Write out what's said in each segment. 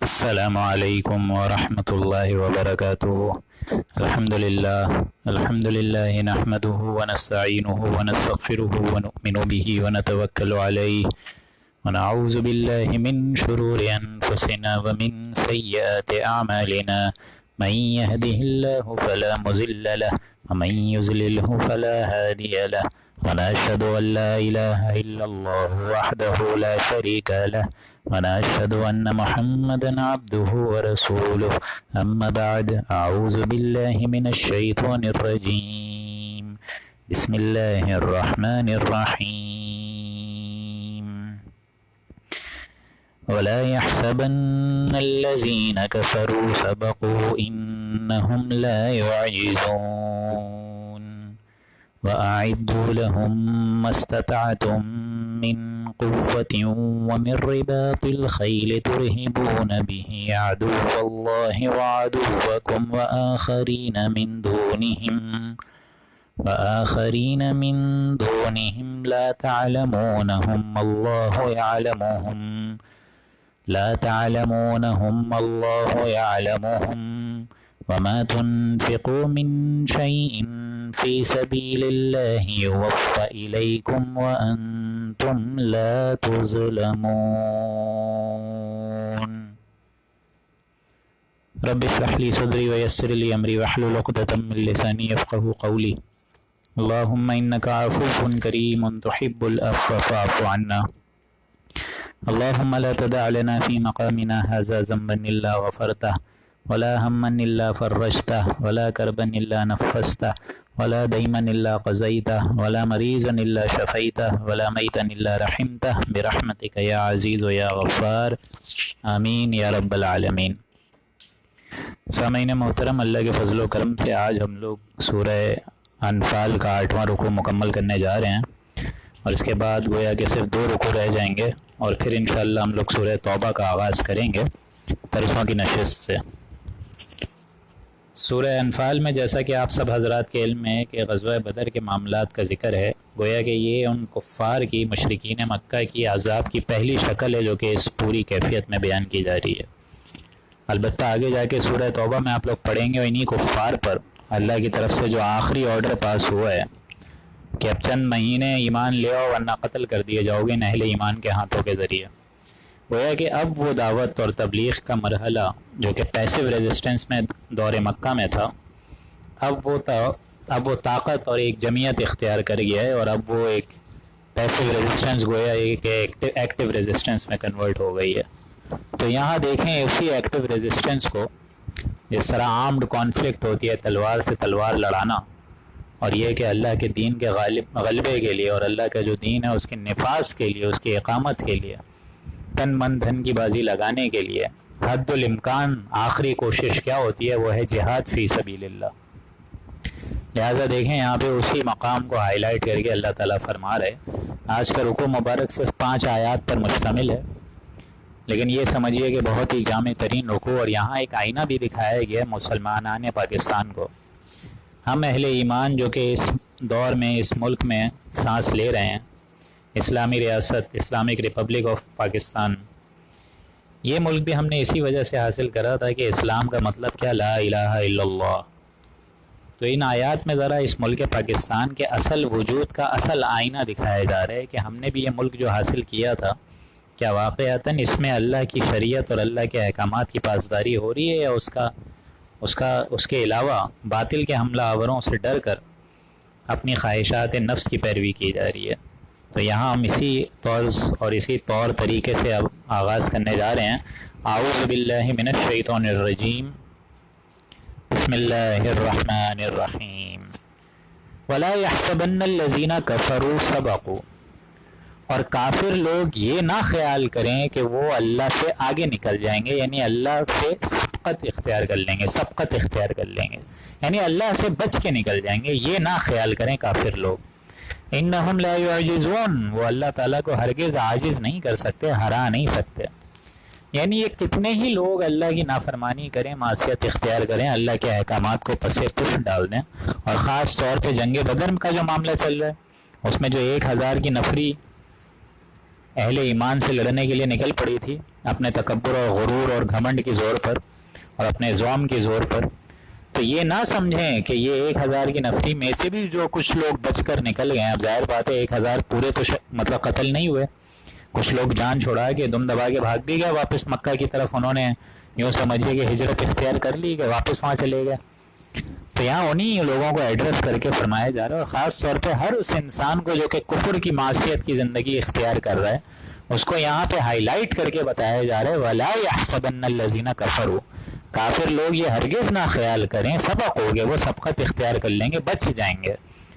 السلام علیکم ورحمۃ اللہ وبرکاتہ۔ الحمد للہ نحمده ونستعینه ونستغفره ونؤمن به ونتوکل علیہ ونعوذ باللہ من شرور انفسنا ومن سیئات اعمالنا من يهده الله فلا مضل له ومن يضلله فلا هادی له ونشهد ان لا الہ الا اللہ وحدہ لا شریک له ونشهد ان محمدا عبده ورسوله اما بعد اعوذ باللہ من الشیطان الرجیم بسم اللہ الرحمن الرحیم ولا يحسبن الذين كفروا سبقوا انهم لا يعجزون وأعدوا لهم ما استطعتم من قوة ومن رباط الخيل ترهبون به عدو الله وعدوكم وآخرين من دونهم لا تعلمونهم الله يعلمهم وما تنفقوا من شيء في سبيل الله يوفى إليكم وأنتم لا تظلمون رب اشرح لي صدري ويسر لي أمري واحلل عقدة من لساني يفقهوا قولي اللهم إنك عفو كريم تحب العفو فاعف عنا اللهم لا تدع لنا في مقامنا هذا ذنبا إلا غفرته ولا هما إلا فرجته ولا كربا إلا نفسته ولا ديما إلا قضيته ولا مريضا إلا شفيته ولا ميتا إلا رحمته برحمتك يا عزيز يا غفار آمین یا رب العالمین۔ سامعین محترم، اللہ کے فضل و کرم سے آج ہم لوگ سورہ انفال کا 8واں رکوع مکمل کرنے جا رہے ہیں، اور اس کے بعد گویا کہ صرف 2 رکوع رہ جائیں گے، اور پھر انشاءاللہ ہم لوگ سورہ توبہ کا آغاز کریں گے پرسوں کی نشست سے۔ سورہ انفال میں جیسا کہ آپ سب حضرات کے علم میں ہے کہ غزوہ بدر کے معاملات کا ذکر ہے، گویا کہ یہ ان کفار کی، مشرکین مکہ کی عذاب کی پہلی شکل ہے جو کہ اس پوری کیفیت میں بیان کی جا رہی ہے۔ البتہ آگے جا کے سورہ توبہ میں آپ لوگ پڑھیں گے، انہی کفار پر اللہ کی طرف سے جو آخری آرڈر پاس ہوا ہے کہ اب چند مہینے ایمان لے آؤ ورنہ قتل کر دیے جاؤ گے اہل ایمان کے ہاتھوں کے ذریعے۔ گویا کہ اب وہ دعوت اور تبلیغ کا مرحلہ جو کہ پیسو ریزسٹنس میں دور مکہ میں تھا، اب وہ طاقت اور ایک جمعیت اختیار کر گیا ہے، اور اب وہ ایک پیسو ریزسٹنس گویا ایک ایکٹیو ریزسٹنس میں کنورٹ ہو گئی ہے۔ تو یہاں دیکھیں اسی ایکٹیو ریزسٹنس کو، جس طرح آرمڈ کانفلکٹ ہوتی ہے تلوار سے تلوار لڑانا، اور یہ کہ اللہ کے دین کے غلبے کے لیے اور اللہ کا جو دین ہے اس کے نفاذ کے لیے، اس کی اقامت کے لیے، تن من دھن کی بازی لگانے کے لیے حد الامکان آخری کوشش کیا ہوتی ہے؟ وہ ہے جہاد فی سبیل اللہ۔ لہذا دیکھیں یہاں پہ اسی مقام کو ہائی لائٹ کر کے اللہ تعالیٰ فرما رہے، آج کا رکوع مبارک صرف 5 آیات پر مشتمل ہے، لیکن یہ سمجھیے کہ بہت ہی جامع ترین رکوع، اور یہاں ایک آئینہ بھی دکھایا گیا ہے مسلمانان پاکستان کو۔ ہم اہل ایمان جو کہ اس دور میں اس ملک میں سانس لے رہے ہیں، اسلامی ریاست اسلامک ریپبلک آف پاکستان، یہ ملک بھی ہم نے اسی وجہ سے حاصل کرا تھا کہ اسلام کا مطلب کیا، لا الہ الا اللہ۔ تو ان آیات میں ذرا اس ملک پاکستان کے اصل وجود کا اصل آئینہ دکھایا جا رہا ہے کہ ہم نے بھی یہ ملک جو حاصل کیا تھا، کیا واقعتاً اس میں اللہ کی شریعت اور اللہ کے احکامات کی پاسداری ہو رہی ہے، یا اس کے علاوہ باطل کے حملہ آوروں سے ڈر کر اپنی خواہشات نفس کی پیروی کی جا رہی ہے۔ تو یہاں ہم اسی طرز اور اسی طور طریقے سے اب آغاز کرنے جا رہے ہیں۔ اعوذ باللہ من الشیطان الرجیم بسم اللہ الرحمن الرحیم ولا يحسبن الذین کفروا سبقوا، اور کافر لوگ یہ نہ خیال کریں کہ وہ اللہ سے آگے نکل جائیں گے، یعنی اللہ سے سبقت اختیار کر لیں گے، یعنی اللہ سے بچ کے نکل جائیں گے، یہ نہ خیال کریں کافر لوگ۔ انہم لا یعجزون، وہ اللہ تعالیٰ کو ہرگز عاجز نہیں کر سکتے، ہرا نہیں سکتے۔ یعنی یہ کتنے ہی لوگ اللہ کی نافرمانی کریں، معصیت اختیار کریں، اللہ کے احکامات کو پس پش ڈال دیں، اور خاص طور پہ جنگ بدر کا جو معاملہ چل رہا ہے، اس میں جو 1000 کی نفری اہل ایمان سے لڑنے کے لیے نکل پڑی تھی اپنے تکبر اور غرور اور گھمنڈ کی زور پر اور اپنے زوم کی زور پر. تو یہ نہ سمجھیں کہ یہ 1000 کی نفری میں سے بھی جو کچھ لوگ بچ کر نکل گئے ہیں. اب ظاہر بات ہے 1000 پورے تو مطلب قتل نہیں ہوئے, کچھ لوگ جان چھوڑا کے دم دبا کے بھاگ بھی گئے واپس مکہ کی طرف. انہوں نے یوں سمجھیے کہ ہجرت اختیار کر لی کہ واپس وہاں چلے گئے. تو یہاں انہی لوگوں کو ایڈریس کر کے فرمایا جا رہا ہے, اور خاص طور پہ ہر اس انسان کو جو کہ کفر کی معصیت کی زندگی اختیار کر رہا ہے اس کو یہاں پہ ہائی لائٹ کر کے بتایا جا رہا ہے وَلَا يَحْسَبَنَّ الَّذِينَ كَفَرُوا, کافر لوگ یہ ہرگز نہ خیال کریں سبق ہوگے, وہ سبقت اختیار کر لیں گے, بچ جائیں گے.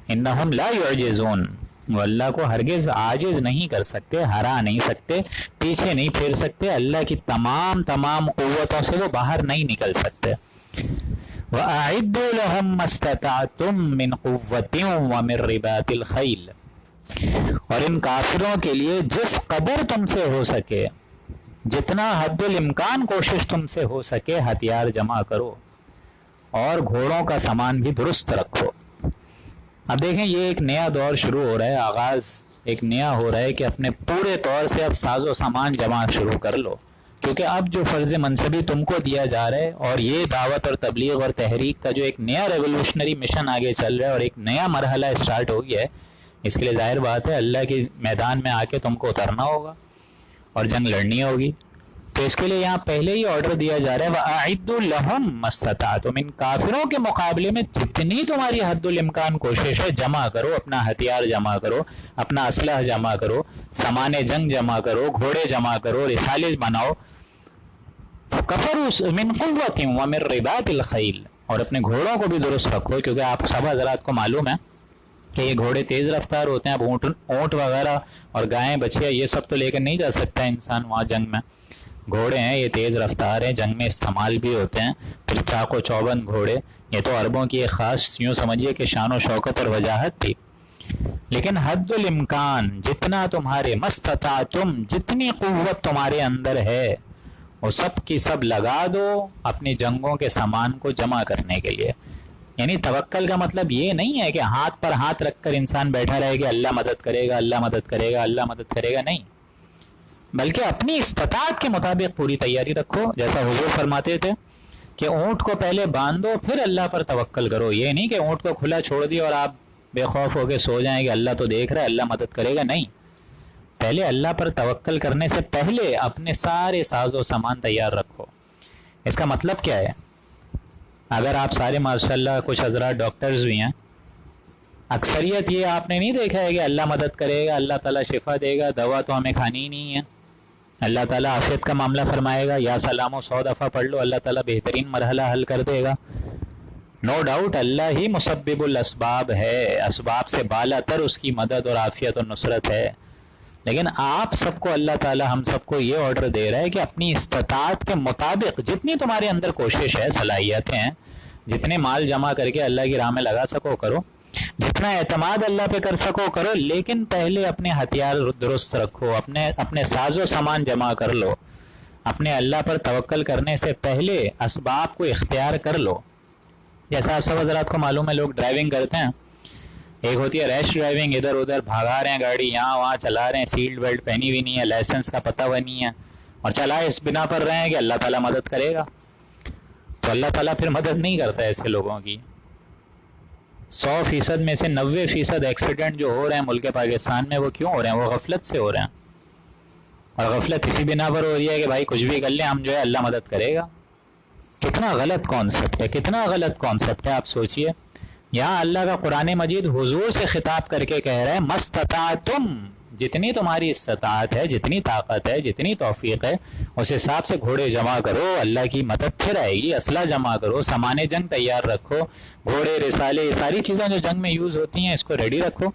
اِنَّهُمْ لَا يُعْجِزُونَ, وہ اللہ کو ہرگز عاجز نہیں کر سکتے, ہرا نہیں سکتے, پیچھے نہیں پھیر سکتے, اللہ کی تمام قوتوں سے وہ باہر نہیں نکل سکتے. وَأَعِدُّوا لَهُم مَّا اسْتَطَعْتُم مِّن قُوَّةٍ وَمِن رِّبَاطِ الْخَيْلِ, اور ان کافروں کے لیے جس قدر تم سے ہو سکے, جتنا حد الامکان کوشش تم سے ہو سکے ہتھیار جمع کرو اور گھوڑوں کا سامان بھی درست رکھو. اب دیکھیں یہ ایک نیا دور شروع ہو رہا ہے, آغاز ایک نیا ہو رہا ہے کہ اپنے پورے طور سے اب ساز و سامان جمع شروع کر لو, کیونکہ اب جو فرض منصبی تم کو دیا جا رہا ہے اور یہ دعوت اور تبلیغ اور تحریک کا جو ایک نیا ریولوشنری مشن آگے چل رہا ہے اور ایک نیا مرحلہ اسٹارٹ ہو گیا ہے, اس کے لیے ظاہر بات ہے اللہ کے میدان میں آ کے تم کو اترنا ہوگا اور جنگ لڑنی ہوگی. تو اس کے لیے یہاں پہلے ہی آرڈر دیا جا رہا ہے وَأَعِدُّوا لَهُم مَّا اسْتَطَعْتُم, ان کافروں کے مقابلے میں جتنی تمہاری حد الامکان کوشش ہے جمع کرو, اپنا ہتھیار جمع کرو, اپنا اسلحہ جمع کرو, سامان جنگ جمع کرو, گھوڑے جمع کرو, رسالے بناؤ. کفروا من قوة ومن رباط الخیل, اور اپنے گھوڑوں کو بھی درست رکھو, کیونکہ آپ سب حضرات کو معلوم ہے کہ یہ گھوڑے تیز رفتار ہوتے ہیں. اب اونٹ وغیرہ اور گائیں بچھیا یہ سب تو لے کر نہیں جا سکتا انسان وہاں جنگ میں. گھوڑے ہیں یہ تیز رفتار ہیں, جنگ میں استعمال بھی ہوتے ہیں. پھر چاق و چوبند گھوڑے, یہ تو عربوں کی ایک خاص یوں سمجھیے کہ شان و شوکت اور وجاہت تھی. لیکن حد الامکان جتنا تمہارے مستطاعتم, جتنی قوت تمہارے اندر ہے وہ سب کی سب لگا دو اپنی جنگوں کے سامان کو جمع کرنے کے لیے. یعنی توکل کا مطلب یہ نہیں ہے کہ ہاتھ پر ہاتھ رکھ کر انسان بیٹھا رہے کہ اللہ مدد کرے گا, اللہ مدد کرے گا, اللہ مدد کرے گا, نہیں, بلکہ اپنی استطاعت کے مطابق پوری تیاری رکھو. جیسا حضور فرماتے تھے کہ اونٹ کو پہلے باندھو پھر اللہ پر توکل کرو. یہ نہیں کہ اونٹ کو کھلا چھوڑ دیا اور آپ بے خوف ہو کے سو جائیں کہ اللہ تو دیکھ رہا ہے اللہ مدد کرے گا, نہیں. پہلے اللہ پر توکل کرنے سے پہلے اپنے سارے ساز و سامان تیار رکھو. اس کا مطلب کیا ہے؟ اگر آپ سارے ماشاءاللہ کچھ حضرات ڈاکٹرز بھی ہیں, اکثریت یہ آپ نے نہیں دیکھا ہے کہ اللہ مدد کرے گا, اللہ تعالیٰ شفا دے گا, دوا تو ہمیں کھانی ہی نہیں ہے, اللہ تعالیٰ عافیت کا معاملہ فرمائے گا, یا سلام و 100 دفعہ پڑھ لو اللہ تعالیٰ بہترین مرحلہ حل کر دے گا. نو ڈاؤٹ اللہ ہی مسبب الاسباب ہے, اسباب سے بالا تر اس کی مدد اور عافیت اور نصرت ہے. لیکن آپ سب کو اللہ تعالیٰ ہم سب کو یہ آرڈر دے رہا ہے کہ اپنی استطاعت کے مطابق جتنی تمہارے اندر کوشش ہے, صلاحیتیں ہیں, جتنے مال جمع کر کے اللہ کی راہ میں لگا سکو کرو, جتنا اعتماد اللہ پہ کر سکو کرو, لیکن پہلے اپنے ہتھیار درست رکھو, اپنے ساز و سامان جمع کر لو. اپنے اللہ پر توکل کرنے سے پہلے اسباب کو اختیار کر لو. جیسا آپ سب حضرات کو معلوم ہے, لوگ ڈرائیونگ کرتے ہیں, ایک ہوتی ہے ریش ڈرائیونگ, ادھر ادھر بھاگا رہے ہیں گاڑی, یہاں وہاں چلا رہے ہیں, سیٹ بیلٹ پہنی ہوئی نہیں ہے, لائسنس کا پتہ ہوا نہیں ہے, اور چلا اس بنا پر رہے ہیں کہ اللہ تعالیٰ مدد کرے گا. تو اللہ تعالیٰ پھر مدد نہیں کرتا ہے ایسے لوگوں کی. 100% میں سے 90% ایکسیڈنٹ جو ہو رہے ہیں ملک پاکستان میں, وہ کیوں ہو رہے ہیں؟ وہ غفلت سے ہو رہے ہیں. اور غفلت اسی بنا پر ہو رہی ہے کہ بھائی کچھ بھی کر لیں ہم جو ہے اللہ مدد کرے گا. کتنا غلط کانسیپٹ ہے, کتنا غلط کانسیپٹ ہے. آپ سوچئے یہاں اللہ کا قرآن مجید حضور سے خطاب کر کے کہہ رہا ہے مستطاعتم, جتنی تمہاری استطاعت ہے, جتنی طاقت ہے, جتنی توفیق ہے, اس حساب سے گھوڑے جمع کرو, اللہ کی مدد پھر آئے گی. اسلحہ جمع کرو, سامان جنگ تیار رکھو, گھوڑے رسالے یہ ساری چیزیں جو جنگ میں یوز ہوتی ہیں اس کو ریڈی رکھو.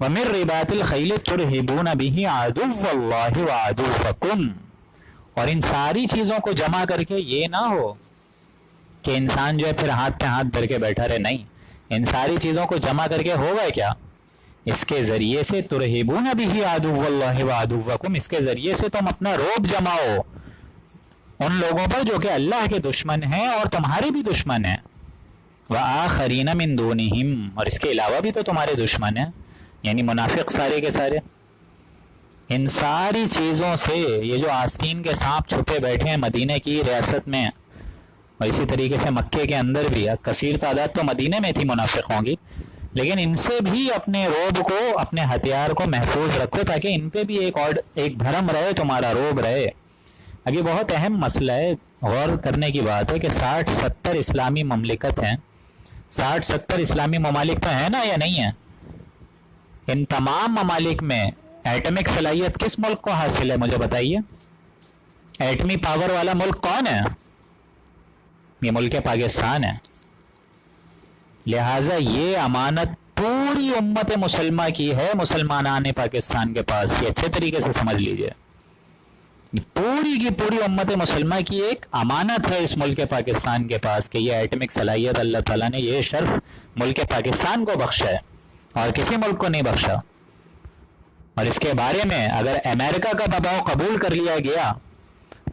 وَمِن رِّبَاطِ الْخَيْلِ تُرْهِبُونَ بِهِ عَدُوَّ اللَّهِ وَعَدُوَّكُمْ, اور ان ساری چیزوں کو جمع کر کے یہ نہ ہو کہ انسان جو ہے پھر ہاتھ پہ ہاتھ دھر کے بیٹھا رہے, نہیں. ان ساری چیزوں کو جمع کر کے ہوگا کیا؟ اس کے ذریعے سے ترہبون بہ عدو اللہ وعدوکم, اس کے ذریعے سے تم اپنا رعب جماؤ ان لوگوں پر جو کہ اللہ کے دشمن ہیں اور تمہارے بھی دشمن ہیں. وآخرین من دونہم, اور اس کے علاوہ بھی تو تمہارے دشمن ہیں, یعنی منافق سارے کے سارے. ان ساری چیزوں سے یہ جو آستین کے سانپ چھپے بیٹھے ہیں مدینہ کی ریاست میں، اور اسی طریقے سے مکے کے اندر بھی، کثیر تعداد تو مدینہ میں تھی منافقوں کی، لیکن ان سے بھی اپنے روب کو، اپنے ہتھیار کو محفوظ رکھو تاکہ ان پہ بھی ایک بھرم رہے، تمہارا روب رہے۔ اب یہ بہت اہم مسئلہ ہے، غور کرنے کی بات ہے کہ 60-70 اسلامی مملکت ہیں، 60-70 اسلامی ممالک تو ہیں نا یا نہیں ہیں؟ ان تمام ممالک میں ایٹمک صلاحیت کس ملک کو حاصل ہے مجھے بتائیے؟ ایٹمی پاور والا ملک کون ہے؟ یہ ملک پاکستان ہے۔ لہٰذا یہ امانت پوری امت مسلمہ کی ہے، مسلمانان پاکستان کے پاس، یہ اچھے طریقے سے سمجھ لیجئے، پوری کی پوری امت مسلمہ کی ایک امانت ہے اس ملک پاکستان کے پاس کہ یہ ایٹمک صلاحیت اللہ تعالیٰ نے یہ شرف ملک پاکستان کو بخشا ہے اور کسی ملک کو نہیں بخشا۔ اور اس کے بارے میں اگر امریکہ کا دباؤ قبول کر لیا گیا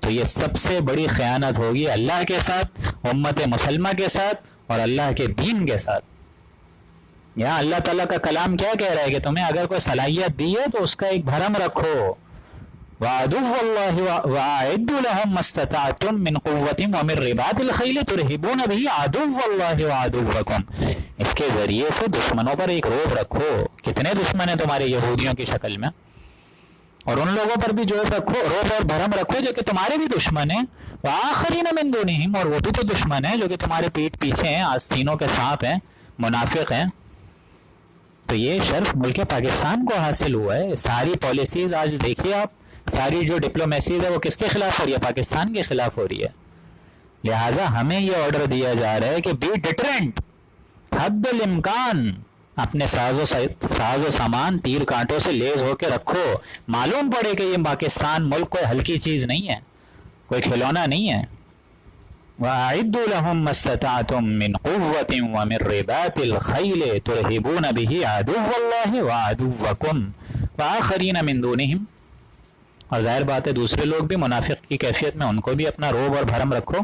تو یہ سب سے بڑی خیانت ہوگی اللہ کے ساتھ، امت مسلمہ کے ساتھ اور اللہ کے دین کے ساتھ۔ یہاں اللہ تعالیٰ کا کلام کیا کہہ رہا ہے کہ تمہیں اگر کوئی صلاحیت دی ہے تو اس کا ایک بھرم رکھو۔ وَعَدُوُّ اللَّهِ وَأَعِدُّوا لَهُم مَّا اسْتَطَعْتُم مِّن قُوَّةٍ وَمِن رِّبَاطِ الْخَيْلِ تُرْهِبُونَ بِهِ عَدُوَّ اللَّهِ وَعَدُوَّكُمْ، اس کے ذریعے سے دشمنوں پر ایک روب رکھو۔ کتنے دشمن ہیں تمہارے یہودیوں کی شکل میں، اور ان لوگوں پر بھی جو رکھو، روب اور بھرم رکھو جو کہ تمہارے بھی دشمن ہیں، وَآخَرِينَ مِن دُونِهِمْ، اور وہ بھی تو دشمن ہیں جو کہ تمہارے پیٹ پیچھے ہیں، آستینوں کے سانپ ہیں، منافق ہیں۔ تو یہ شرف ملک پاکستان کو حاصل ہوا ہے۔ ساری پالیسیز آج دیکھیے آپ، ساری جو ڈپلومیسیز ہے وہ کس کے خلاف ہو رہی ہے؟ پاکستان کے خلاف ہو رہی ہے۔ لہٰذا ہمیں یہ آرڈر دیا جا رہا ہے کہ بی ڈٹرنٹ، حد الامکان اپنے ساز و سامان تیر کانٹوں سے لیز ہو کے رکھو۔ معلوم پڑے کہ یہ پاکستان ملک کوئی ہلکی چیز نہیں ہے، کوئی کھلونا نہیں ہے۔ وَأَعِدُّوا لَهُم مَّا اسْتَطَعْتُم مِّن قُوَّةٍ وَمِن رِّبَاطِ الْخَيْلِ تُرْهِبُونَ بِهِ عَدُوَّ اللَّهِ وَعَدُوَّكُمْ وَآخَرِينَ مِن دُونِهِمْ، اور ظاہر بات ہے دوسرے لوگ بھی منافق کی کیفیت میں، ان کو بھی اپنا روب اور بھرم رکھو۔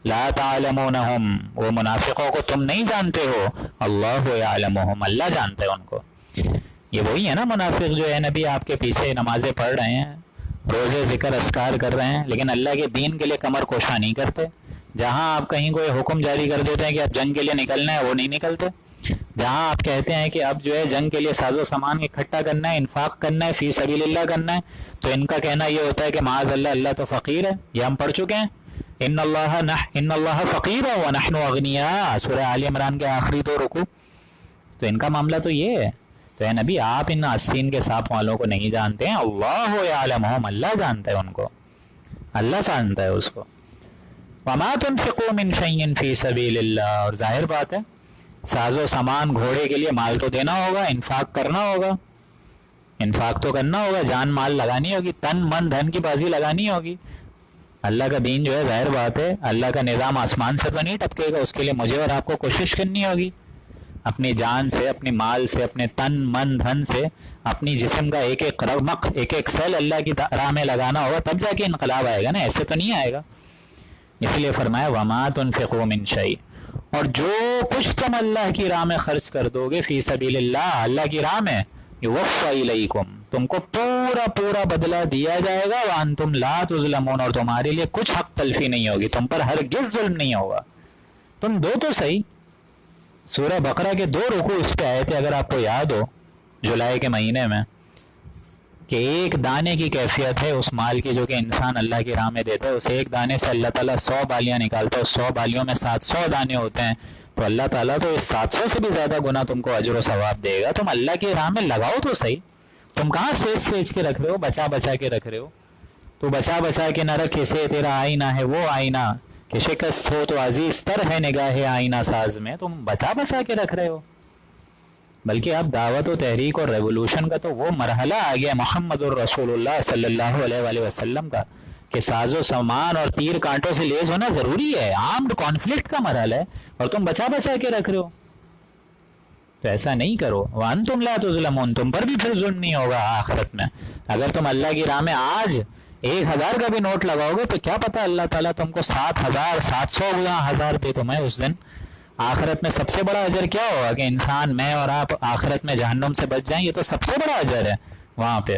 لا تعلمونہم، وہ منافقوں کو تم نہیں جانتے ہو، اللہ یعلمہم، اللہ جانتے ہیں ان کو۔ یہ وہی ہے نا منافق جو ہے نبی آپ کے پیچھے نمازیں پڑھ رہے ہیں، روزے ذکر اذکار کر رہے ہیں، لیکن اللہ کے دین کے لیے کمر کوشاں نہیں کرتے۔ جہاں آپ کہیں کوئی حکم جاری کر دیتے ہیں کہ اب جنگ کے لیے نکلنا ہے، وہ نہیں نکلتے۔ جہاں آپ کہتے ہیں کہ اب جو ہے جنگ کے لیے ساز و سامان اکٹھا کرنا ہے، انفاق کرنا ہے، فی سبیل اللہ کرنا ہے، تو ان کا کہنا یہ ہوتا ہے کہ معاذ اللہ، اللہ تو فقیر ہے۔ یہ ہم پڑھ چکے ہیں، ان اللہ فقیر ونحن اغنیاء، سورہ آل عمران کے آخری دو رکوع۔ تو ان کا معاملہ تو یہ ہے۔ تو اے نبی آپ ان آستین کے سانپ والوں کو نہیں جانتے ہیں، اللہ یعلمہم، اللہ جانتا ہے ان کو، اللہ جانتا ہے اس کو۔ وما تنفقوا من شیء فی سبیل اللہ، اور ظاہر بات ہے ساز و سامان گھوڑے کے لیے مال تو دینا ہوگا، انفاق کرنا ہوگا، انفاق تو کرنا ہوگا، جان مال لگانی ہوگی، تن من دھن کی بازی لگانی ہوگی۔ اللہ کا دین جو ہے ظاہر بات ہے اللہ کا نظام آسمان سے تو نہیں ٹپکے گا، اس کے لیے مجھے اور آپ کو کوشش کرنی ہوگی، اپنی جان سے، اپنی مال سے، اپنے تن من دھن سے، اپنی جسم کا ایک ایک رمق، ایک ایک سیل اللہ کی راہ میں لگانا ہوگا، تب جا کے انقلاب آئے گا نا، ایسے تو نہیں آئے گا۔ اس لیے فرمایا وما تنفقوا من شیء، اور جو کچھ تم اللہ کی راہ میں خرچ کر دو گے، فی سبیل اللہ، اللہ کی راہ میں، یوفی الیکم، تم کو پورا پورا بدلہ دیا جائے گا، وانتم لا تظلمون، اور تمہارے لیے کچھ حق تلفی نہیں ہوگی، تم پر ہرگز ظلم نہیں ہوگا۔ تم دو تو صحیح، سورہ بقرہ کے 2 رکوع اس پہ آئے تھے اگر آپ کو یاد ہو، جولائی کے مہینے میں، کہ ایک دانے کی کیفیت ہے اس مال کی جو کہ انسان اللہ کی راہ میں دیتا ہے، اس ایک دانے سے اللہ تعالیٰ 100 بالیاں نکالتا ہے، 100 بالیوں میں 700 دانے ہوتے ہیں، تو اللہ تعالیٰ تو اس 700 سے بھی زیادہ گنا تم کو اجر و ثواب دے گا۔ تم اللہ کی راہ میں لگاؤ تو صحیح، تم کہاں سیج کے رکھ رہے ہو، بچا بچا کے رکھ رہے ہو۔ تو بچا بچا کے نہ رکھ، اسے تیرا آئینہ ہے وہ آئینہ کہ شکست ہو تو عزیز تر ہے نگاہ آئینہ ساز میں، تم بچا بچا کے رکھ رہے ہو۔ بلکہ اب دعوت و تحریک اور ریولوشن کا تو وہ مرحلہ آ گیا محمد الرسول اللہ صلی اللہ علیہ وآلہ وسلم کا کہ ساز و سامان اور تیر کانٹوں سے لیز ہونا ضروری ہے، آرمڈ کانفلکٹ کا مرحلہ ہے، اور تم بچا بچا کے رکھ رہے ہو۔ تو ایسا نہیں کرو، وانتم لا تظلمون، تم پر بھی پھر ظلم نہیں ہوگا آخرت میں۔ اگر تم اللہ کی راہ میں آج 1000 کا بھی نوٹ لگاؤ گے تو کیا پتہ اللہ تعالیٰ تم کو 7000 700 گنا 1000 دے تمہیں اس دن۔ آخرت میں سب سے بڑا اجر کیا ہوگا کہ انسان، میں اور آپ آخرت میں جہنم سے بچ جائیں، یہ تو سب سے بڑا اجر ہے وہاں پہ۔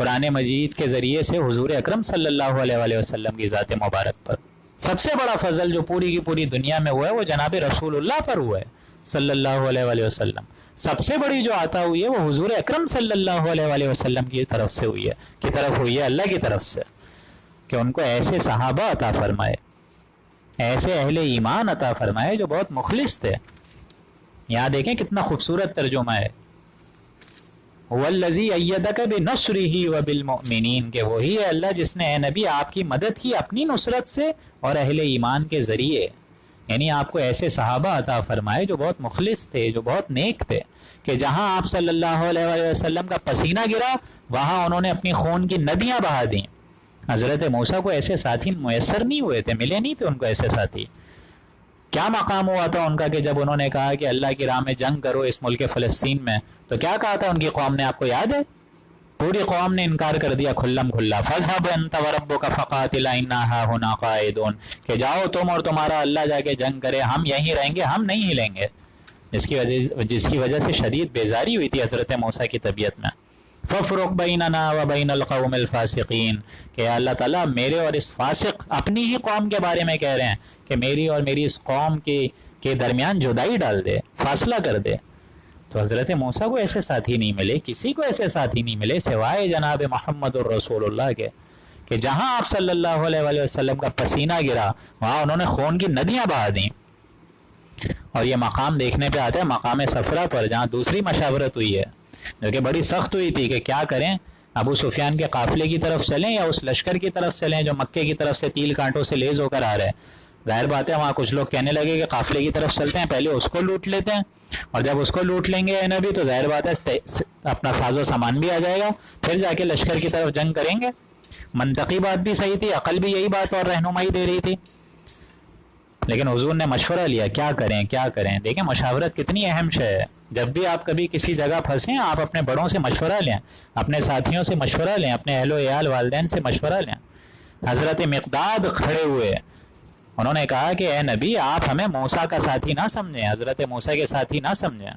قرآن مجید کے ذریعے سے حضور اکرم صلی اللہ علیہ وسلم کی ذات مبارک پر۔ سب سے بڑا فضل جو پوری کی پوری دنیا میں ہوا ہے وہ جناب رسول اللہ پر ہوا ہے صلی اللہ علیہ وسلم۔ سب سے بڑی جو عطا ہوئی ہے وہ حضور اکرم صلی اللہ علیہ وسلم کی طرف سے ہوئی ہے، اللہ کی طرف سے، کہ ان کو ایسے صحابہ عطا فرمائے، ایسے اہل ایمان عطا فرمائے جو بہت مخلص تھے۔ یہاں دیکھیں کتنا خوبصورت ترجمہ ہے، وَالَّذِي أَيَّدَكَ بِنَصْرِهِ وَبِالْمُؤْمِنِينَ، کہ وہی ہے اللہ جس نے اے نبی آپ کی مدد کی اپنی نصرت سے اور اہل ایمان کے ذریعے، یعنی آپ کو ایسے صحابہ عطا فرمائے جو بہت مخلص تھے، جو بہت نیک تھے، کہ جہاں آپ صلی اللہ علیہ وسلم کا پسینہ گرا وہاں انہوں نے اپنی خون کی ندیاں بہا دیں۔ حضرت موسیٰ کو ایسے ساتھی میسر نہیں ہوئے تھے، ملے نہیں تھے ان کو ایسے ساتھی۔ کیا مقام ہوا تھا ان کا کہ جب انہوں نے کہا کہ اللہ کی راہ میں جنگ کرو اس ملک فلسطین میں، تو کیا کہا تھا ان کی قوم نے؟ آپ کو یاد ہے؟ پوری قوم نے انکار کر دیا کھلم کھلا، فَاذْهَبْ أَنْتَ وَرَبُّكَ فَقَاتِلَا إِنَّا هَاهُنَا قَاعِدُونَ، کہ جاؤ تم اور تمہارا اللہ جا کے جنگ کرے، ہم یہیں رہیں گے، ہم نہیں ہلیں گے۔ جس کی وجہ سے شدید بیزاری ہوئی تھی حضرت موسیٰ کی طبیعت میں۔ فَافْرُقْ بَيْنَنَا وَبَيْنَ الْقَوْمِ الْفَاسِقِينَ، کہ اللہ تعالیٰ میرے اور اس فاسق، اپنی ہی قوم کے بارے میں کہہ رہے ہیں کہ میری اور میری اس قوم کے درمیان جدائی ڈال دے، فاصلہ کر دے۔ تو حضرت موسیٰ کو ایسے ساتھی نہیں ملے، کسی کو ایسے ساتھی نہیں ملے سوائے جناب محمد الرسول اللہ کے، کہ جہاں آپ صلی اللہ علیہ وسلم کا پسینہ گرا وہاں انہوں نے خون کی ندیاں بہا دیں۔ اور یہ مقام دیکھنے پہ آتا ہے مقام صفرا پر، جہاں دوسری مشاورت ہوئی ہے جو کہ بڑی سخت ہوئی تھی کہ کیا کریں، ابو سفیان کے قافلے کی طرف چلیں یا اس لشکر کی طرف چلیں جو مکے کی طرف سے تیل کانٹوں سے لیز ہو کر آ رہے ہیں۔ ظاہر بات ہے وہاں کچھ لوگ کہنے لگے کہ قافلے کی طرف چلتے ہیں، پہلے اس کو لوٹ لیتے ہیں، اور جب اس کو لوٹ لیں گے نبی تو ظاہر بات ہے اپنا ساز و سامان بھی آ جائے گا، پھر جا کے لشکر کی طرف جنگ کریں گے۔ منطقی بات بھی صحیح تھی، عقل بھی یہی بات اور رہنمائی دے رہی تھی، لیکن حضور نے مشورہ لیا کیا کریں کیا کریں۔ دیکھیں مشاورت کتنی اہم شے ہے، جب بھی آپ کبھی کسی جگہ پھنسیں آپ اپنے بڑوں سے مشورہ لیں، اپنے ساتھیوں سے مشورہ لیں، اپنے اہل و عیال والدین سے مشورہ لیں۔ حضرت مقداد کھڑے ہوئے، انہوں نے کہا کہ اے نبی آپ ہمیں موسیٰ کا ساتھی نہ سمجھیں، حضرت موسیٰ کے ساتھی نہ سمجھیں،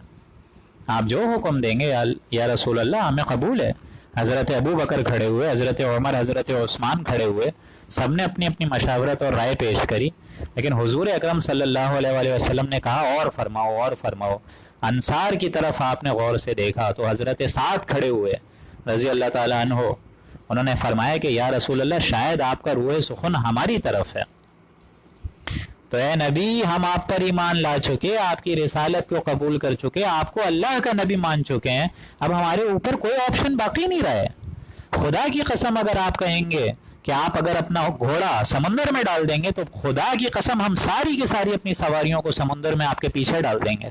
آپ جو حکم دیں گے یا رسول اللہ ہمیں قبول ہے۔ حضرت ابو بکر کھڑے ہوئے، حضرت عمر، حضرت عثمان کھڑے ہوئے، سب نے اپنی اپنی مشاورت اور رائے پیش کری، لیکن حضور اکرم صلی اللہ علیہ وسلم نے کہا اور فرماؤ اور فرماؤ۔ انصار کی طرف آپ نے غور سے دیکھا تو حضرت سعد کھڑے ہوئے رضی اللہ تعالیٰ عنہ، انہوں نے فرمایا کہ یا رسول اللہ شاید آپ کا روح سخن ہماری طرف ہے، تو اے نبی ہم آپ پر ایمان لا چکے، آپ کی رسالت کو قبول کر چکے، آپ کو اللہ کا نبی مان چکے ہیں، اب ہمارے اوپر کوئی آپشن باقی نہیں رہا ہے۔ خدا کی قسم اگر آپ کہیں گے کہ آپ اگر اپنا گھوڑا سمندر میں ڈال دیں گے تو خدا کی قسم ہم ساری کی ساری اپنی سواریوں کو سمندر میں آپ کے پیچھے ڈال دیں گے،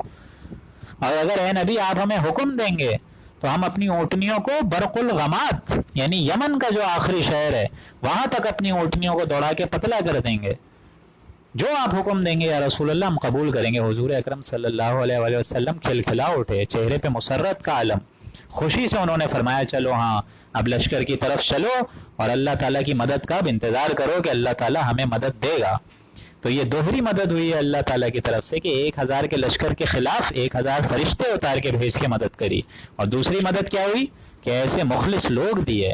اور اگر اے نبی آپ ہمیں حکم دیں گے تو ہم اپنی اونٹنیوں کو برق الغمات یعنی یمن کا جو آخری شہر ہے وہاں تک اپنی اونٹنیوں کو دوڑا کے پتلا کر دیں گے، جو آپ حکم دیں گے یا رسول اللہ ہم قبول کریں گے۔ حضور اکرم صلی اللہ علیہ وسلم کھلکھلا اٹھے، چہرے پہ مسرت کا عالم، خوشی سے انہوں نے فرمایا چلو ہاں اب لشکر کی طرف چلو اور اللہ تعالیٰ کی مدد کا اب انتظار کرو کہ اللہ تعالیٰ ہمیں مدد دے گا۔ تو یہ دوہری مدد ہوئی ہے اللہ تعالیٰ کی طرف سے کہ 1000 کے لشکر کے خلاف 1000 فرشتے اتار کے بھیج کے مدد کری، اور دوسری مدد کیا ہوئی کہ ایسے مخلص لوگ دیے،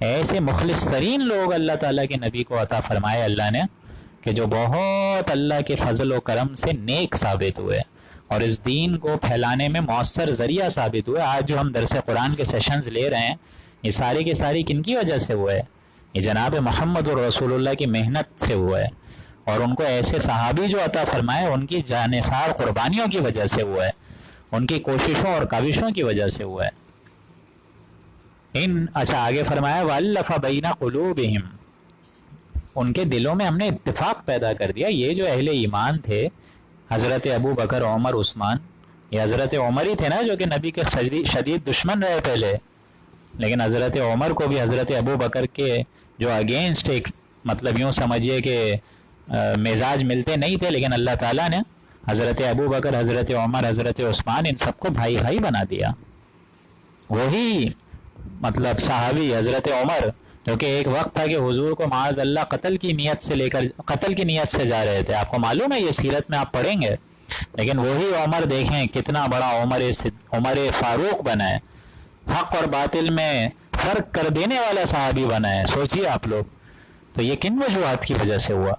ایسے مخلص ترین لوگ اللہ تعالیٰ کے نبی کو عطا فرمائے اللہ نے کہ جو بہت اللہ کے فضل و کرم سے نیک ثابت ہوئے اور اس دین کو پھیلانے میں مؤثر ذریعہ ثابت ہوئے۔ آج جو ہم درس قرآن کے سیشنز لے رہے ہیں یہ ساری کے ساری کن کی وجہ سے ہوا ہے؟ یہ جناب محمد الرسول اللہ کی محنت سے ہوا ہے، اور ان کو ایسے صحابی جو عطا فرمائے ان کی جانثار قربانیوں کی وجہ سے ہوا ہے، ان کی کوششوں اور کاوشوں کی وجہ سے ہوا ہے۔ اچھا آگے فرمایا وَأَلَّفَ بَيْنَ قُلُوبِهِمْ، ان کے دلوں میں ہم نے اتفاق پیدا کر دیا۔ یہ جو اہل ایمان تھے حضرت ابو بکر، عمر، عثمان، یہ حضرت عمر ہی تھے نا جو کہ نبی کے شدید دشمن رہے پہلے، لیکن حضرت عمر کو بھی حضرت ابو بکر کے جو اگینسٹ ایک مطلب یوں سمجھیے کہ مزاج ملتے نہیں تھے، لیکن اللہ تعالیٰ نے حضرت ابو بکر، حضرت عمر، حضرت عثمان ان سب کو بھائی بھائی بنا دیا۔ وہی مطلب صحابی حضرت عمر جو کہ ایک وقت تھا کہ حضور کو معاذ اللہ قتل کی نیت سے جا رہے تھے، آپ کو معلوم ہے یہ سیرت میں آپ پڑھیں گے، لیکن وہی عمر دیکھیں کتنا بڑا عمر فاروق بنا ہے، حق اور باطل میں فرق کر دینے والا صحابی بنا ہے. سوچئے آپ لوگ. تو یہ کن وجوہات کی وجہ سے ہوا؟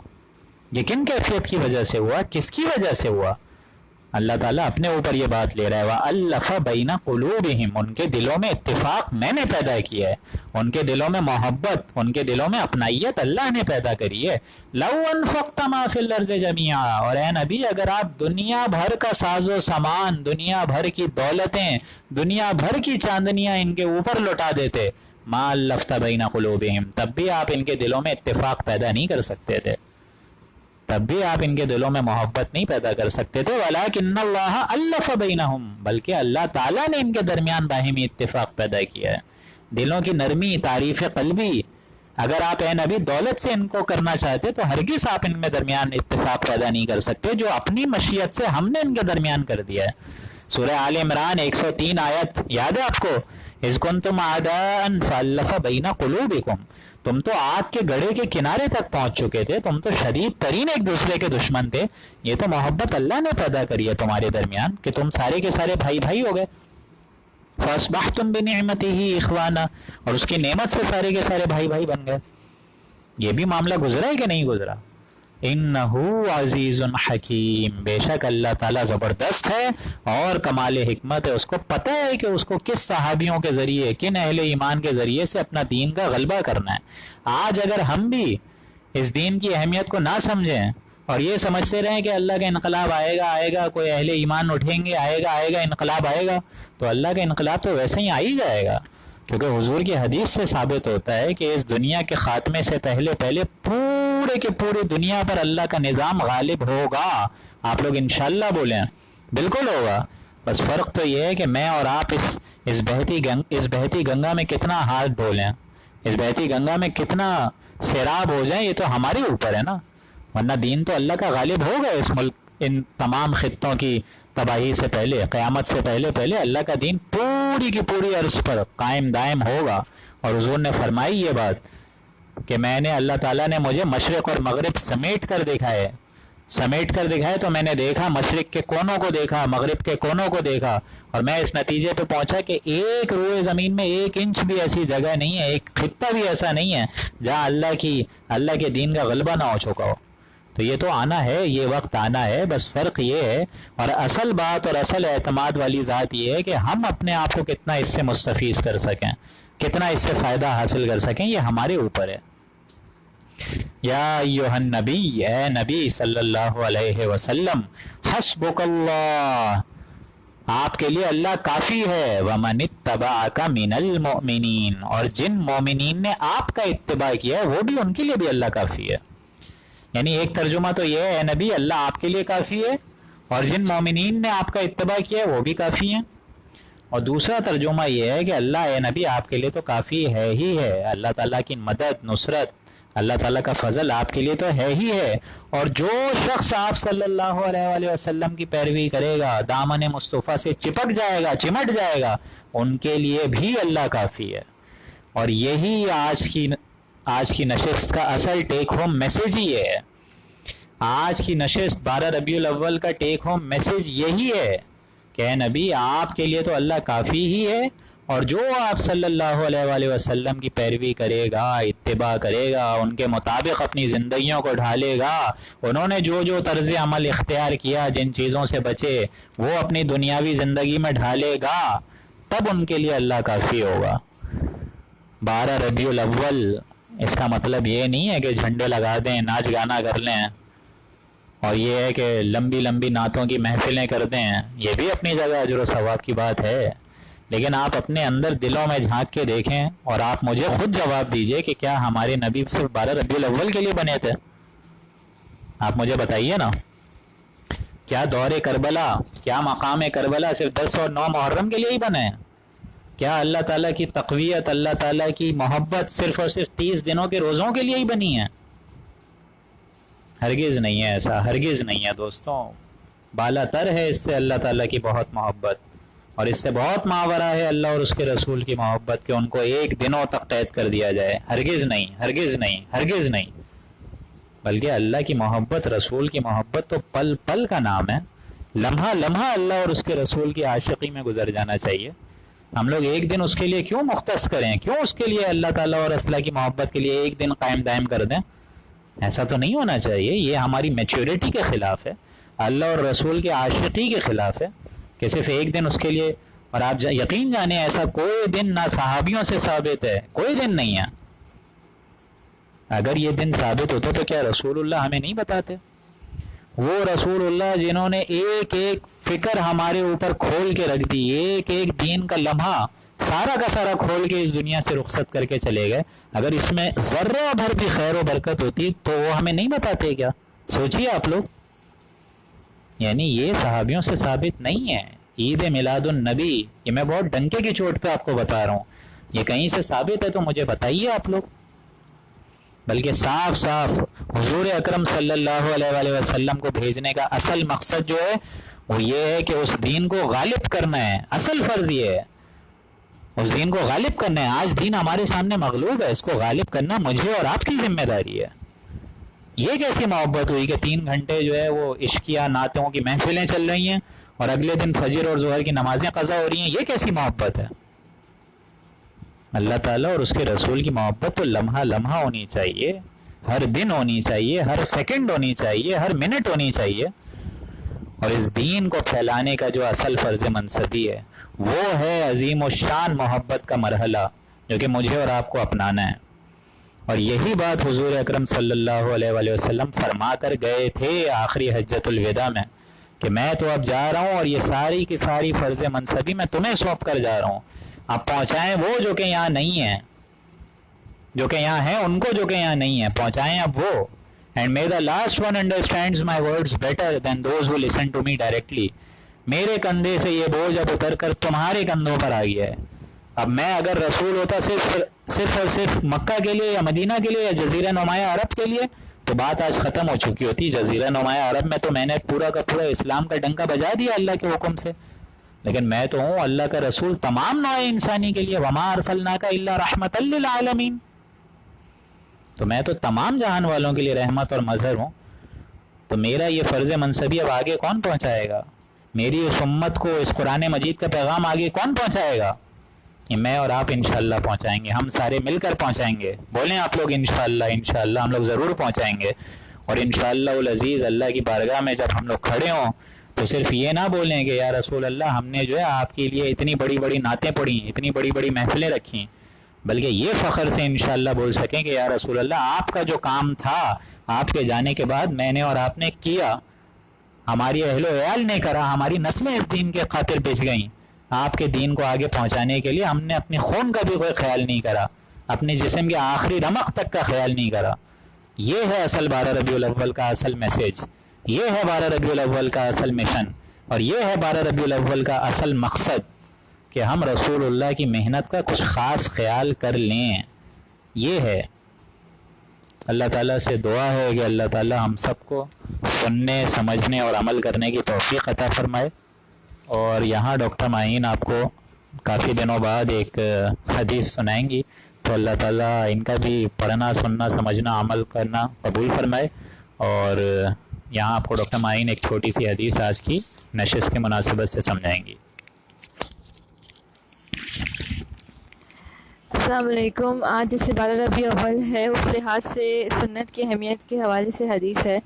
یہ کن کیفیت کی وجہ سے ہوا؟ کس کی وجہ سے ہوا؟ اللہ تعالیٰ اپنے اوپر یہ بات لے رہا ہے. وَأَلَّفَ بَيْنَ قُلُوبِهِمْ، ان کے دلوں میں اتفاق میں نے پیدا کیا ہے، ان کے دلوں میں محبت، ان کے دلوں میں اپنائیت اللہ نے پیدا کری ہے. لَوْ أَنفَقْتَ مَا فِي الْأَرْضِ جَمِيعًا، اور اے نبی اگر آپ دنیا بھر کا ساز و سامان، دنیا بھر کی دولتیں، دنیا بھر کی چاندنیاں ان کے اوپر لوٹا دیتے، مَا أَلَّفْتَ بَيْنَ قُلُوبِهِمْ، تب بھی آپ ان کے دلوں میں اتفاق پیدا نہیں کر سکتے تھے، تب بھی آپ ان کے دلوں میں محبت نہیں پیدا کر سکتے تھے. وَلَٰكِنَّ اللَّهَ أَلَّفَ بَيْنَهُمْ، بلکہ اللہ تعالیٰ نے ان کے درمیان باہمی اتفاق پیدا کیا ہے. دلوں کی نرمی، تعریف قلبی. اگر آپ اے نبی دولت سے ان کو کرنا چاہتے تو ہرگز آپ ان میں درمیان اتفاق پیدا نہیں کر سکتے، جو اپنی مشیت سے ہم نے ان کے درمیان کر دیا ہے. سورہ آل عمران 103 آیت یاد ہے آپ کو؟ اذ کنتم اعداء فالف بین قلوبکم، تم تو آگ کے گڑھے کے کنارے تک پہنچ چکے تھے، تم تو شدید ترین ایک دوسرے کے دشمن تھے. یہ تو محبت اللہ نے پیدا کری ہے تمہارے درمیان کہ تم سارے کے سارے بھائی بھائی ہو گئے. فاصبحتم بنعمتہ اخوانا، اور اس کی نعمت سے سارے کے سارے بھائی بھائی بن گئے. یہ بھی معاملہ گزرا ہے کہ نہیں گزرا؟ انہو عزیز حکیم، بے شک اللہ تعالیٰ زبردست ہے اور کمال حکمت ہے. اس کو پتہ ہے کہ اس کو کس صحابیوں کے ذریعے، کن اہل ایمان کے ذریعے سے اپنا دین کا غلبہ کرنا ہے. آج اگر ہم بھی اس دین کی اہمیت کو نہ سمجھیں اور یہ سمجھتے رہیں کہ اللہ کا انقلاب آئے گا، کوئی اہل ایمان اٹھیں گے، آئے گا انقلاب آئے گا، تو اللہ کا انقلاب تو ویسے ہی آ ہی جائے گا. کیونکہ حضور کی حدیث سے ثابت ہوتا ہے کہ اس دنیا کے خاتمے سے پہلے پورے کے پوری دنیا پر اللہ کا نظام غالب ہوگا. آپ لوگ انشاءاللہ بولیں، بالکل ہوگا. بس فرق تو یہ ہے کہ میں اور آپ اس بہتی گنگا میں کتنا ہاتھ ڈولیں، اس بہتی گنگا میں کتنا سیراب ہو جائیں، یہ تو ہمارے اوپر ہے نا. ورنہ دین تو اللہ کا غالب ہوگا اس ملک، ان تمام خطوں کی تباہی سے پہلے، قیامت سے پہلے اللہ کا دین پوری کی پوری عرض پر قائم دائم ہوگا. اور حضور نے فرمائی یہ بات کہ میں نے، اللہ تعالیٰ نے مجھے مشرق اور مغرب سمیٹ کر دکھائے تو میں نے دیکھا، مشرق کے کونوں کو دیکھا، مغرب کے کونوں کو دیکھا، اور میں اس نتیجے پہ پہنچا کہ ایک روئے زمین میں 1 انچ بھی ایسی جگہ نہیں ہے، ایک خطہ بھی ایسا نہیں ہے جہاں اللہ کے دین کا غلبہ نہ ہو چکا ہو. تو یہ تو آنا ہے، یہ وقت آنا ہے. بس فرق یہ ہے، اور اصل بات اور اصل اعتماد والی ذات یہ ہے کہ ہم اپنے آپ کو کتنا اس سے مستفیض کر سکیں، کتنا اس سے فائدہ حاصل کر سکیں، یہ ہمارے اوپر ہے. یا ایھا النبی، اے نبی صلی اللہ علیہ وسلم، حسبک اللہ، آپ کے لیے اللہ کافی ہے. ومن اتبعک من المؤمنین، اور جن مومنین نے آپ کا اتباع کیا ہے وہ بھی، ان کے لیے بھی اللہ کافی ہے. یعنی ایک ترجمہ تو یہ ہے، اے نبی اللہ آپ کے لیے کافی ہے، اور جن مومنین نے آپ کا اتباع کیا ہے وہ بھی کافی ہیں. اور دوسرا ترجمہ یہ ہے کہ اللہ اے نبی آپ کے لیے تو کافی ہے ہی ہے. اللہ تعالیٰ کی مدد، نصرت، اللہ تعالیٰ کا فضل آپ کے لیے تو ہے ہی ہے. اور جو شخص آپ صلی اللہ علیہ وسلم کی پیروی کرے گا، دامن مصطفیٰ سے چپٹ جائے گا، چمٹ جائے گا، ان کے لیے بھی اللہ کافی ہے. اور یہی آج کی نشست کا اصل ٹیک ہوم میسیج ہی ہے. آج کی نشست 12 ربیع الاول کا ٹیک ہوم میسیج یہی ہے کہ اے نبی آپ کے لیے تو اللہ کافی ہی ہے، اور جو آپ صلی اللہ علیہ وسلم کی پیروی کرے گا، اتباع کرے گا، ان کے مطابق اپنی زندگیوں کو ڈھالے گا، انہوں نے جو طرز عمل اختیار کیا، جن چیزوں سے بچے، وہ اپنی دنیاوی زندگی میں ڈھالے گا، تب ان کے لیے اللہ کافی ہوگا. 12 ربیع الاول اس کا مطلب یہ نہیں ہے کہ جھنڈے لگا دیں، ناچ گانا کر لیں، اور یہ ہے کہ لمبی لمبی نعتوں کی محفلیں کر دیں. یہ بھی اپنی جگہ اجر و ثواب کی بات ہے، لیکن آپ اپنے اندر دلوں میں جھانک کے دیکھیں اور آپ مجھے خود جواب دیجئے کہ کیا ہمارے نبی صرف 12 ربیع الاول کے لیے بنے تھے؟ آپ مجھے بتائیے نا. کیا دور کربلا، کیا مقام کربلا صرف 10 اور 9 محرم کے لیے ہی بنے ہیں؟ کیا اللہ تعالیٰ کی تقویت، اللہ تعالیٰ کی محبت صرف اور صرف 30 دنوں کے روزوں کے لیے ہی بنی ہے؟ ہرگز نہیں ہے ایسا، ہرگز نہیں ہے دوستوں. بالا تر ہے اس سے اللہ تعالیٰ کی بہت محبت، اور اس سے بہت ماورا ہے اللہ اور اس کے رسول کی محبت کہ ان کو 1 دنوں تک قید کر دیا جائے. ہرگز نہیں، ہرگز نہیں، ہرگز نہیں. بلکہ اللہ کی محبت، رسول کی محبت تو پل پل کا نام ہے. لمحہ لمحہ اللہ اور اس کے رسول کی عاشقی میں گزر جانا چاہیے. ہم لوگ ایک دن اس کے لیے کیوں مختص کریں؟ کیوں اس کے لیے اللہ تعالیٰ اور رسول کی محبت کے لیے ایک دن قائم دائم کر دیں؟ ایسا تو نہیں ہونا چاہیے. یہ ہماری میچورٹی کے خلاف ہے, اللہ اور رسول کی عاشقی کے خلاف ہے کہ صرف ایک دن اس کے لیے. اور آپ یقین جانیں ایسا کوئی دن نہ صحابیوں سے ثابت ہے, کوئی دن نہیں ہے. اگر یہ دن ثابت ہوتا تو کیا رسول اللہ ہمیں نہیں بتاتے؟ وہ رسول اللہ جنہوں نے ایک ایک فکر ہمارے اوپر کھول کے رکھ دی, ایک ایک دین کا لمحہ سارا کا سارا کھول کے اس دنیا سے رخصت کر کے چلے گئے. اگر اس میں ذرہ بھر بھی خیر و برکت ہوتی تو وہ ہمیں نہیں بتاتے کیا؟ سوچئے آپ لوگ. یعنی یہ صحابیوں سے ثابت نہیں ہے. عید میلاد النبی, یہ میں بہت ڈنکے کی چوٹ پہ آپ کو بتا رہا ہوں, یہ کہیں سے ثابت ہے تو مجھے بتائیے آپ لوگ. بلکہ صاف صاف حضور اکرم صلی اللہ علیہ وآلہ وسلم کو بھیجنے کا اصل مقصد جو ہے وہ یہ ہے کہ اس دین کو غالب کرنا ہے. اصل فرض یہ ہے اس دین کو غالب کرنا ہے. آج دین ہمارے سامنے مغلوب ہے, اس کو غالب کرنا مجھے اور آپ کی ذمہ داری ہے. یہ کیسی محبت ہوئی کہ 3 گھنٹے جو ہے وہ عشقیہ نعتوں کی محفلیں چل رہی ہیں اور اگلے دن فجر اور ظہر کی نمازیں قضا ہو رہی ہیں؟ یہ کیسی محبت ہے؟ اللہ تعالیٰ اور اس کے رسول کی محبت تو لمحہ لمحہ ہونی چاہیے, ہر دن ہونی چاہیے, ہر سیکنڈ ہونی چاہیے, ہر منٹ ہونی چاہیے. اور اس دین کو پھیلانے کا جو اصل فرض منصبی ہے وہ ہے عظیم الشان محبت کا مرحلہ جو کہ مجھے اور آپ کو اپنانا ہے. اور یہی بات حضور اکرم صلی اللہ علیہ وآلہ وسلم فرما کر گئے تھے آخری حجۃ الوداع میں کہ میں تو اب جا رہا ہوں اور یہ ساری کی ساری فرض منصبی میں تمہیں سونپ کر جا رہا ہوں. آپ پہنچائیں وہ جو کہ یہاں نہیں ہیں, جو کہ یہاں ہیں ان کو جو کہ یہاں نہیں ہیں پہنچائیں اب وہ. And may the last one understands my words better than those who listen to me directly. میرے کندھے سے یہ بوجھ اب اتر کر تمہارے کندھوں پر آ گیا ہے. اب میں اگر رسول ہوتا صرف اور صرف مکہ کے لیے یا مدینہ کے لیے یا جزیرہ نمایاں عرب کے لیے تو بات آج ختم ہو چکی ہوتی. جزیرہ نمایاں عرب میں تو میں نے پورا کا پورا اسلام کا ڈنکا بجا دیا اللہ کے حکم سے, لیکن میں تو ہوں اللہ کا رسول تمام نوع انسانی کے لیے. وما ارسلناک الا رحمۃ للعالمین, تو میں تو تمام جہان والوں کے لیے رحمت اور مظہر ہوں. تو میرا یہ فرض منصبی اب آگے کون پہنچائے گا؟ میری اس امت کو اس قرآن مجید کا پیغام آگے کون پہنچائے گا؟ یہ میں اور آپ انشاءاللہ پہنچائیں گے, ہم سارے مل کر پہنچائیں گے. بولیں آپ لوگ انشاءاللہ, انشاءاللہ ہم لوگ ضرور پہنچائیں گے. اور انشاءاللہ العزیز اللہ کی بارگاہ میں جب ہم لوگ کھڑے ہوں تو صرف یہ نہ بولیں کہ یا رسول اللہ ہم نے جو ہے آپ کے لیے اتنی بڑی بڑی نعتیں پڑھیں, اتنی بڑی بڑی محفلیں رکھیں, بلکہ یہ فخر سے انشاءاللہ بول سکیں کہ یا رسول اللہ آپ کا جو کام تھا آپ کے جانے کے بعد میں نے اور آپ نے کیا, ہماری اہل و عیال نے کرا, ہماری نسلیں اس دین کے خاطر بچ گئیں. آپ کے دین کو آگے پہنچانے کے لیے ہم نے اپنے خون کا بھی کوئی خیال نہیں کرا, اپنے جسم کے آخری رمق تک کا خیال نہیں کرا. یہ ہے اصل 12 ربیع الاول کا اصل میسیج, یہ ہے 12 ربیع الاول کا اصل مشن, اور یہ ہے 12 ربیع الاول کا اصل مقصد کہ ہم رسول اللہ کی محنت کا کچھ خاص خیال کر لیں. یہ ہے. اللہ تعالیٰ سے دعا ہے کہ اللہ تعالیٰ ہم سب کو سننے, سمجھنے اور عمل کرنے کی توفیق عطا فرمائے. اور یہاں ڈاکٹر معین آپ کو کافی دنوں بعد ایک حدیث سنائیں گی, تو اللہ تعالیٰ ان کا بھی پڑھنا, سننا, سمجھنا, عمل کرنا قبول فرمائے. اور یہاں آپ کو ڈاکٹر معین ایک چھوٹی سی حدیث آج کی نشست کی مناسبت سے سمجھائیں گی. السلام علیکم. آج جیسے 12 ربیع اول ہے اس لحاظ سے سنت کی اہمیت کے حوالے سے حدیث ہے.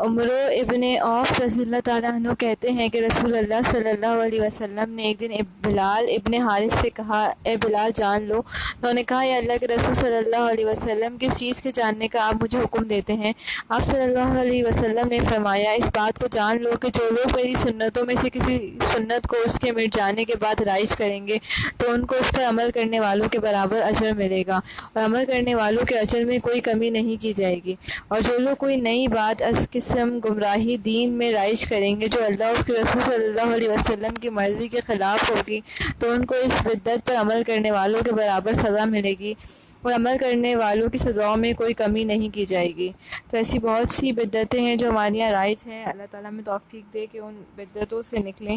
عمرو ابن عوف رضی اللہ تعالیٰ عنہ کہتے ہیں کہ رسول اللہ صلی اللہ علیہ وسلم نے ایک دن بلال ابن حارث سے کہا, اے بلال جان لو. انہوں نے کہا, یا اللہ کے رسول صلی اللہ علیہ وسلم کس چیز کے جاننے کا آپ مجھے حکم دیتے ہیں؟ آپ صلی اللہ علیہ وسلم نے فرمایا, اس بات کو جان لو کہ جو لوگ میری سنتوں میں سے کسی سنت کو اس کے مٹ جانے کے بعد رائج کریں گے تو ان کو اس پر عمل کرنے والوں کے برابر اجر ملے گا, اور عمل کرنے والوں کے اجر میں کوئی کمی نہیں کی جائے گی. اور جو لوگ کوئی نئی بات از قسم گمراہی دین میں رائج کریں گے جو اللہ اس کے رسول صلی اللہ علیہ وسلم کی مرضی کے خلاف ہوگی تو ان کو اس بدعت پر عمل کرنے والوں کے برابر سزا ملے گی, اور عمل کرنے والوں کی سزاؤں میں کوئی کمی نہیں کی جائے گی. تو ایسی بہت سی بدعتیں ہیں جو ہمارے یہاں رائج ہیں. اللہ تعالیٰ ہمیں توفیق دے کہ ان بدعتوں سے نکلیں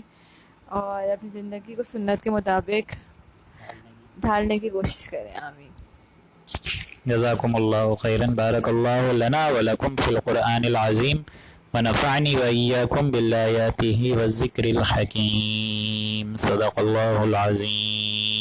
اور اپنی زندگی کو سنت کے مطابق ڈھالنے کی کوشش کریں. آمین. جزاکم اللہ خیرا. بارک اللہ لنا ولکم فی القرآن العظیم. ونفعني وإياكم بالآيات والذكر الحكيم. صدق الله العظيم.